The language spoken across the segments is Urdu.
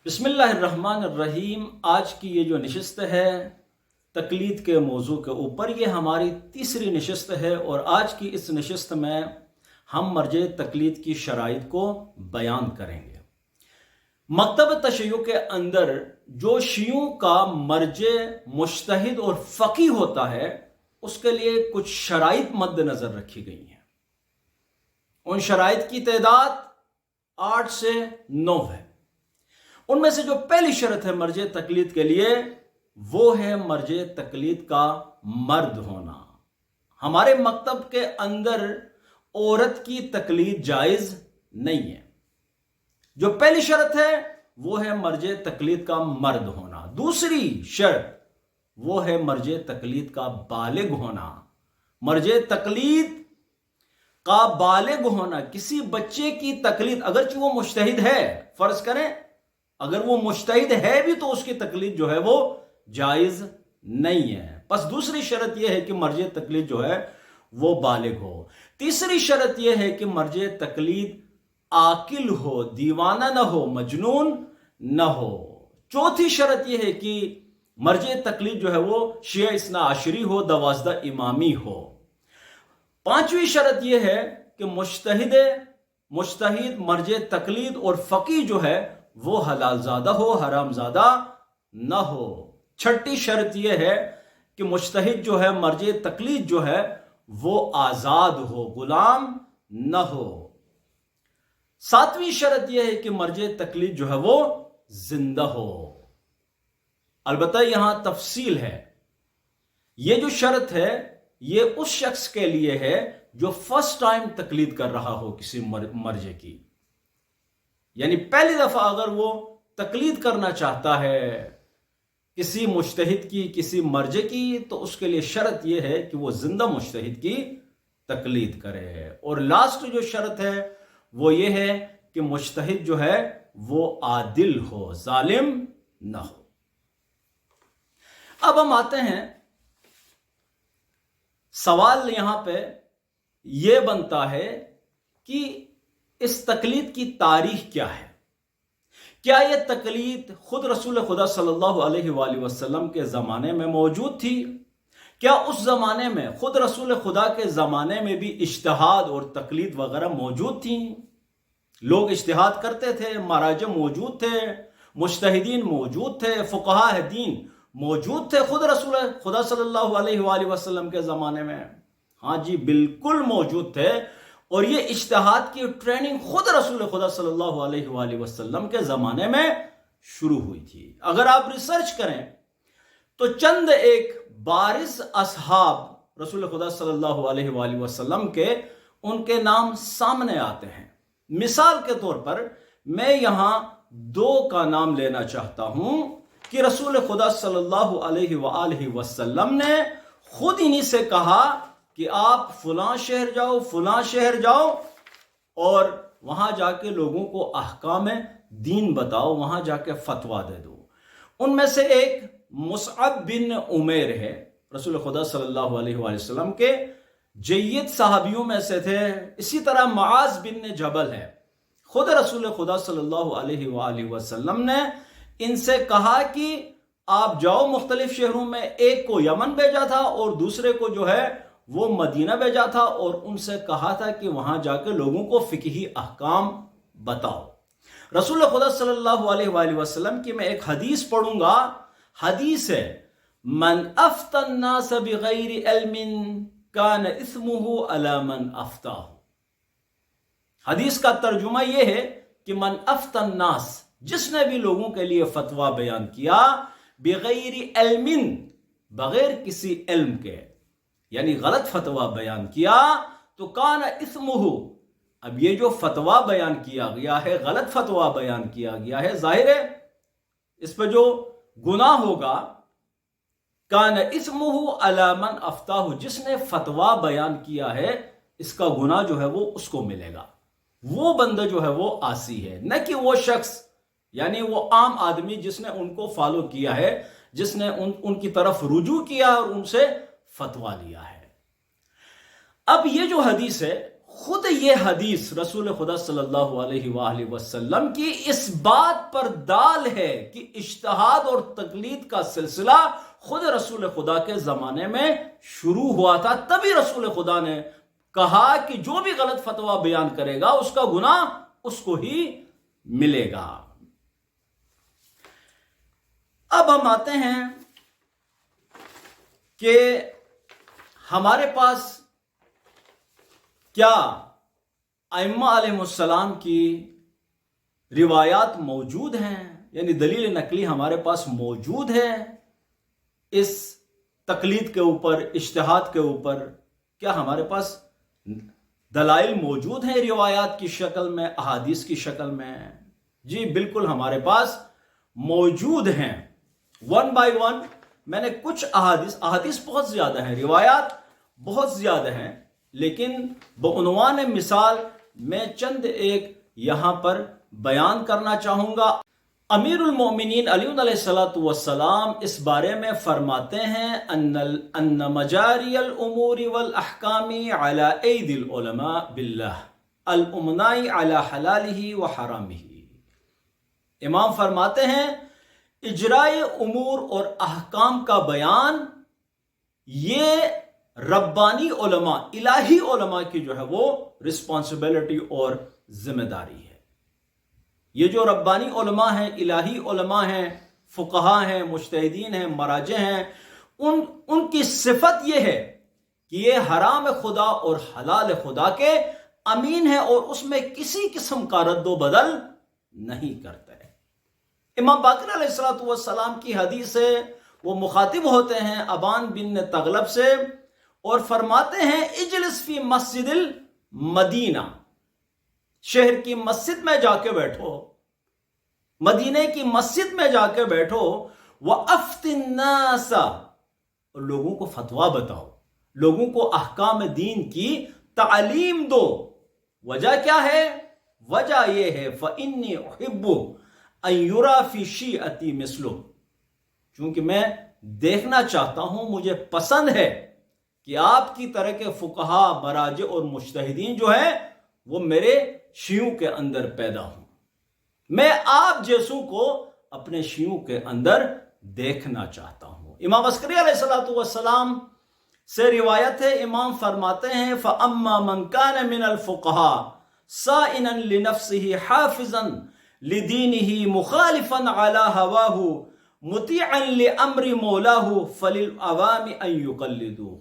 بسم اللہ الرحمن الرحیم۔ آج کی یہ جو نشست ہے تقلید کے موضوع کے اوپر، یہ ہماری تیسری نشست ہے، اور آج کی اس نشست میں ہم مرجع تقلید کی شرائط کو بیان کریں گے۔ مکتب تشیع کے اندر جو شیعوں کا مرجع مجتہد اور فقیہ ہوتا ہے، اس کے لیے کچھ شرائط مد نظر رکھی گئی ہیں۔ ان شرائط کی تعداد 8 سے 9 ہے۔ ان میں سے جو پہلی شرط ہے مرجع تقلید کے لیے، وہ ہے مرجع تقلید کا مرد ہونا۔ ہمارے مکتب کے اندر عورت کی تقلید جائز نہیں ہے۔ جو پہلی شرط ہے وہ ہے مرجع تقلید کا مرد ہونا۔ دوسری شرط وہ ہے مرجع تقلید کا بالغ ہونا۔ مرجع تقلید کا بالغ ہونا، کسی بچے کی تقلید، اگرچہ وہ مجتہد ہے، فرض کریں اگر وہ مجتہد ہے بھی تو اس کی تقلید جو ہے وہ جائز نہیں ہے۔ پس دوسری شرط یہ ہے کہ مرجع تقلید جو ہے وہ بالغ ہو۔ تیسری شرط یہ ہے کہ مرجع تقلید عاقل ہو، دیوانہ نہ ہو، مجنون نہ ہو۔ چوتھی شرط یہ ہے کہ مرجع تقلید جو ہے وہ شیعہ اثنا عشری ہو، 12 امامی ہو۔ پانچویں شرط یہ ہے کہ مجتہد مرجع تقلید اور فقیہ جو ہے وہ حلال زادہ ہو، حرام زادہ نہ ہو۔ چھٹی شرط یہ ہے کہ مجتہد جو ہے مرجع تقلید جو ہے وہ آزاد ہو، غلام نہ ہو۔ ساتویں شرط یہ ہے کہ مرجع تقلید جو ہے وہ زندہ ہو۔ البتہ یہاں تفصیل ہے، یہ جو شرط ہے یہ اس شخص کے لیے ہے جو فرسٹ ٹائم تقلید کر رہا ہو کسی مرجع کی، یعنی پہلی دفعہ اگر وہ تقلید کرنا چاہتا ہے کسی مجتہد کی، کسی مرجع کی، تو اس کے لیے شرط یہ ہے کہ وہ زندہ مجتہد کی تقلید کرے۔ اور لاسٹ جو شرط ہے وہ یہ ہے کہ مجتہد جو ہے وہ عادل ہو، ظالم نہ ہو۔ اب ہم آتے ہیں، سوال یہاں پہ یہ بنتا ہے کہ اس تقلید کی تاریخ کیا ہے؟ کیا یہ تقلید خود رسول خدا صلی اللہ علیہ وآلہ وسلم کے زمانے میں موجود تھی؟ کیا اس زمانے میں خود رسول خدا کے زمانے میں بھی اجتہاد اور تقلید وغیرہ موجود تھیں؟ لوگ اجتہاد کرتے تھے، مراجع موجود تھے، مجتہدین موجود تھے، فقہاء دین موجود تھے خود رسول خدا صلی اللہ علیہ وآلہ وسلم کے زمانے میں؟ ہاں جی، بالکل موجود تھے، اور یہ اجتہاد کی ٹریننگ خود رسول خدا صلی اللہ علیہ وآلہ وسلم کے زمانے میں شروع ہوئی تھی۔ اگر آپ ریسرچ کریں تو چند ایک بارز اصحاب رسول خدا صلی اللہ علیہ وآلہ وسلم کے، ان کے نام سامنے آتے ہیں۔ مثال کے طور پر میں یہاں 2 کا نام لینا چاہتا ہوں کہ رسول خدا صلی اللہ علیہ وآلہ وسلم نے خود انہی سے کہا کہ آپ فلاں شہر جاؤ، فلاں شہر جاؤ، اور وہاں جا کے لوگوں کو احکام دین بتاؤ، وہاں جا کے فتویٰ دے دو۔ ان میں سے ایک مصعب بن عمیر ہے، رسول خدا صلی اللہ علیہ وآلہ وسلم کے جید صحابیوں میں سے تھے۔ اسی طرح معاذ بن جبل ہے، خود رسول خدا صلی اللہ علیہ وآلہ وسلم نے ان سے کہا کہ آپ جاؤ مختلف شہروں میں، ایک کو یمن بھیجا تھا اور دوسرے کو جو ہے وہ مدینہ بھیجا تھا، اور ان سے کہا تھا کہ وہاں جا کے لوگوں کو فقہی احکام بتاؤ۔ رسول خدا صلی اللہ علیہ وآلہ وسلم کی میں ایک حدیث پڑھوں گا۔ حدیث ہے، من افتى الناس بغیر علم کان اثمہ علی من افتاہ۔ حدیث کا ترجمہ یہ ہے کہ من افتى الناس، جس نے بھی لوگوں کے لیے فتویٰ بیان کیا، بغیر علم، بغیر کسی علم کے، یعنی غلط فتویٰ بیان کیا، تو کان اثمہ، اب یہ جو فتویٰ بیان کیا گیا ہے، غلط فتویٰ بیان کیا گیا ہے، ظاہر ہے اس پہ جو گناہ ہوگا، کان اثمہ علی من افتاہ، جس نے فتویٰ بیان کیا ہے اس کا گناہ جو ہے وہ اس کو ملے گا۔ وہ بندہ جو ہے وہ عاصی ہے، نہ کہ وہ شخص، یعنی وہ عام آدمی جس نے ان کو فالو کیا ہے، جس نے ان کی طرف رجوع کیا اور ان سے فتویٰ لیا ہے۔ اب یہ جو حدیث ہے خود یہ حدیث رسول خدا صلی اللہ علیہ وآلہ وسلم کی اس بات پر دال ہے کہ اجتہاد اور تقلید کا سلسلہ خود رسول خدا کے زمانے میں شروع ہوا تھا. تبھی رسول خدا نے کہا کہ جو بھی غلط فتویٰ بیان کرے گا اس کا گناہ اس کو ہی ملے گا. اب ہم آتے ہیں کہ ہمارے پاس کیا ائمہ علیہ السلام کی روایات موجود ہیں، یعنی دلیل نقلی ہمارے پاس موجود ہے اس تقلید کے اوپر، اجتہاد کے اوپر؟ کیا ہمارے پاس دلائل موجود ہیں روایات کی شکل میں، احادیث کی شکل میں؟ جی بالکل ہمارے پاس موجود ہیں. ون بائی ون میں نے کچھ احادیث بہت زیادہ ہیں، روایات بہت زیادہ ہیں، لیکن بعنوان مثال میں چند ایک یہاں پر بیان کرنا چاہوں گا. امیر المومنین علی علیہ الصلوۃ والسلام اس بارے میں فرماتے ہیں ان مجاری الامور والاحکام علی اید العلماء باللہ الامناء علی حلالہ و حرامہ. امام فرماتے ہیں اجرائے امور اور احکام کا بیان یہ ربانی علماء، الہی علماء کی جو ہے وہ رسپانسبلٹی اور ذمہ داری ہے. یہ جو ربانی علماء ہیں، الہی علماء ہیں، فقہا ہیں، مجتہدین ہیں، مراجع ہیں، ان کی صفت یہ ہے کہ یہ حرام خدا اور حلال خدا کے امین ہیں اور اس میں کسی قسم کا رد و بدل نہیں کرتے. امام باقر علیہ الصلوۃ والسلام کی حدیث ہے، وہ مخاطب ہوتے ہیں ابان بن تغلب سے اور فرماتے ہیں اجلس فی مسجد المدینہ، شہر کی مسجد میں جا کے بیٹھو، مدینے کی مسجد میں جا کے بیٹھو، وَأَفْتِ النَّاسَ، اور لوگوں کو فتویٰ بتاؤ، لوگوں کو احکام دین کی تعلیم دو. وجہ کیا ہے؟ وجہ یہ ہے فَإِنِّي أُحِبُّ أَن يُرَى فِي شِيعَتِي مِثْلُهُ، چونکہ میں دیکھنا چاہتا ہوں، مجھے پسند ہے کہ آپ کی طرح کے فقہا، مراجع اور مجتہدین جو ہیں وہ میرے شیعوں کے اندر پیدا ہوں. میں آپ جیسوں کو اپنے شیعوں کے اندر دیکھنا چاہتا ہوں. امام عسکری علیہ الصلوۃ والسلام سے روایت ہے، امام فرماتے ہیں فَأَمَّا مَنْ كَانَ مِنَ الْفُقَهَاءِ صَائِنًا لِنَفْسِهِ حَافِظًا لِدِينِهِ مُخَالِفًا عَلَى هَوَاهُ مُطِيعًا لِأَمْرِ مَوْلَاهُ فَلِلْعَوَامِ أَن يُقَلِّدُوهُ.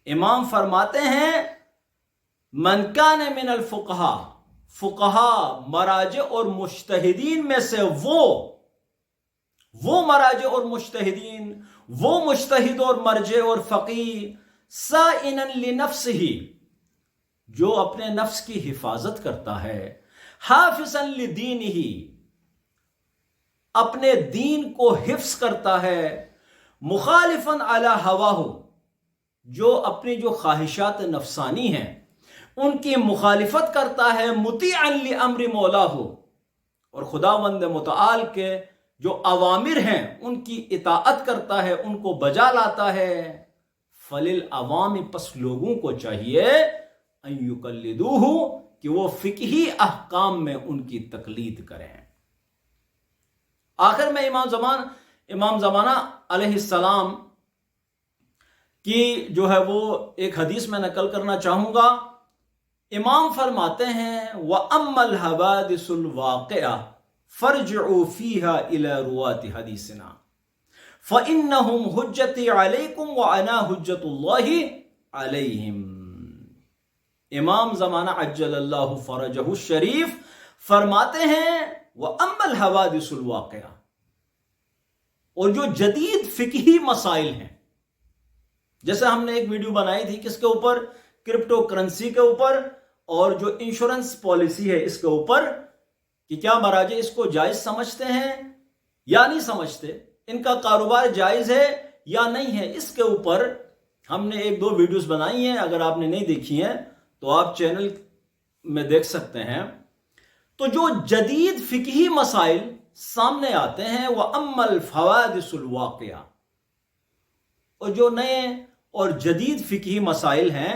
امام فرماتے ہیں من کان من الفقہاء، فقہا، مراجع اور مجتہدین میں سے وہ مراجع اور مجتہدین، وہ مجتہد اور مرجع اور فقیہ، سائنا لنفسہ، جو اپنے نفس کی حفاظت کرتا ہے، حافظا لدینہ، اپنے دین کو حفظ کرتا ہے، مخالفا علی ہواہ، جو اپنی جو خواہشات نفسانی ہیں ان کی مخالفت کرتا ہے، مطیعا لامر مولاہ، اور خداوند متعال کے جو اوامر ہیں ان کی اطاعت کرتا ہے، ان کو بجا لاتا ہے. فللعوام، پس لوگوں کو چاہیے، ان یقلدوہ، کہ وہ فقہی احکام میں ان کی تقلید کریں. آخر میں امام زمانہ علیہ السلام کی جو ہے وہ ایک حدیث میں نقل کرنا چاہوں گا. امام فرماتے ہیں وَأَمَّا الْحَوَادِثُ الْوَاقِعَةُ فَارْجِعُوا فِيهَا إِلَى رُوَاةِ حَدِيثِنَا فَإِنَّهُمْ حُجَّتِي عَلَيْكُمْ وَأَنَا حُجَّةُ اللَّهِ عَلَيْهِمْ. امام زمانہ عجل اللہ فرجہ الشریف فرماتے ہیں وَأَمَّا الْحَوَادِثُ الْوَاقِعَةُ، اور جو جدید فقہی مسائل ہیں، جیسے ہم نے ایک ویڈیو بنائی تھی کس کے اوپر؟ کرپٹو کرنسی کے اوپر، اور جو انشورنس پالیسی ہے اس کے اوپر، کہ کیا مراجع اس کو جائز سمجھتے ہیں یا نہیں سمجھتے، ان کا کاروبار جائز ہے یا نہیں ہے. اس کے اوپر ہم نے ایک دو ویڈیوز بنائی ہیں، اگر آپ نے نہیں دیکھی ہیں تو آپ چینل میں دیکھ سکتے ہیں. تو جو جدید فقہی مسائل سامنے آتے ہیں وَأَمَّا الْحَوَادِثُ الْوَاقِعَةُ، اور جو نئے اور جدید فقہی مسائل ہیں